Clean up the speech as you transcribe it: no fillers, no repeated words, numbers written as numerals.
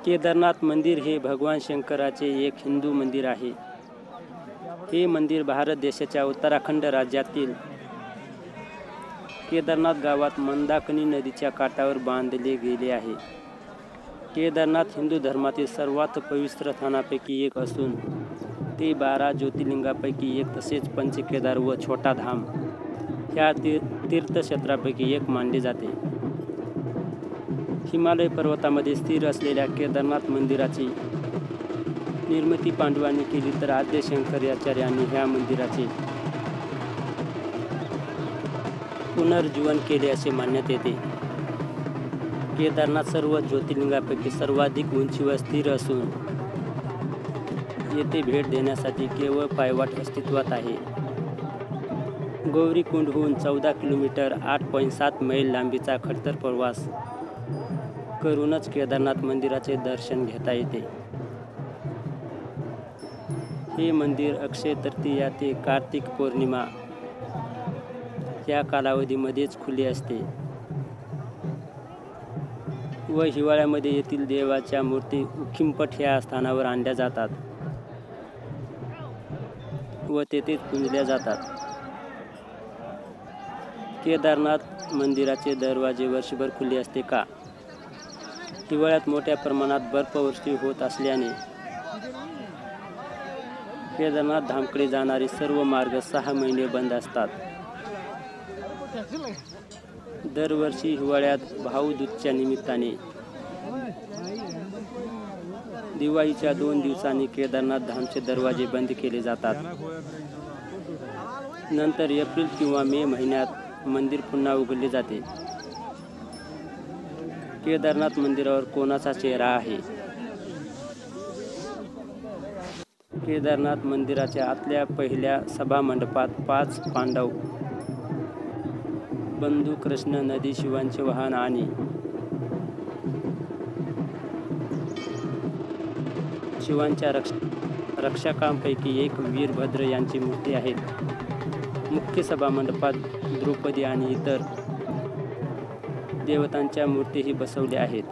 केदारनाथ मंदिर हे भगवान शंकराचे एक हिंदू मंदिर आहे. हे मंदिर भारत देशाच्या उत्तराखंड राज्यातील केदारनाथ गावात मंदाकिनी नदीच्या काठावर बांधले गेले आहे. केदारनाथ हिंदू धर्मातील सर्वात पवित्र स्थानापैकी एक असून ते 12 ज्योतिर्लिंगापैकी एक तसेच पंचकेदार व छोटा धाम ह्या तीर्थक्षेत्रापैकी एक मानले जाते. हिमालय पर्वतामध्ये स्थिर असलेल्या केदारनाथ मंदिराची निर्मिती पांडवांनी केली, तर आद्य शंकराचार्यांनी ह्या मंदिराचे पुनर्जीवन केले असे मानण्यात येते. केदारनाथ सर्व ज्योतिर्लिंगापैकी सर्वाधिक उंचीवर स्थिर असून येथे भेट देण्यासाठी केवळ पायवाट अस्तित्वात आहे. गौरीकुंडहून 14 किलोमीटर 8.7 मैल लांबीचा खडतर प्रवास करूनच केदारनाथ मंदिराचे दर्शन घेता येते. हे मंदिर अक्षय तृतीया ते कार्तिक पौर्णिमा या कालावधीमध्येच खुले असते व हिवाळ्यामध्ये येथील देवाच्या मूर्ती उखिमपट ह्या स्थानावर आणल्या जातात व तेथेच पूजल्या जातात. केदारनाथ मंदिराचे दरवाजे वर्षभर खुले असते का? हिवाळ्यात मोठ्या प्रमाणात बर्फवृष्टी होत असल्याने केदारनाथ धामकडे जाणारे सर्व मार्ग 6 महिने बंद असतात. दरवर्षी हिवाळ्यात भाऊदूजच्या निमित्ताने दिवाळीच्या 2 दिवसांनी केदारनाथ धामचे दरवाजे बंद केले जातात. नंतर एप्रिल किंवा मे महिन्यात मंदिर पुन्हा उघडले जाते. केदारनाथ मंदिरावर कोणाचा चेहरा आहे? केदारनाथ मंदिराच्या आतल्या पहिल्या सभामंडपात 5 पांडव बंधू, कृष्ण, नदी, शिवांचे वाहन आणि शिवांच्या रक्षकांपैकी एक वीरभद्र यांची मूर्ती आहेत. मुख्य सभामंडपात द्रौपदी आणि इतर देवतांच्या मूर्तीही बसवल्या आहेत.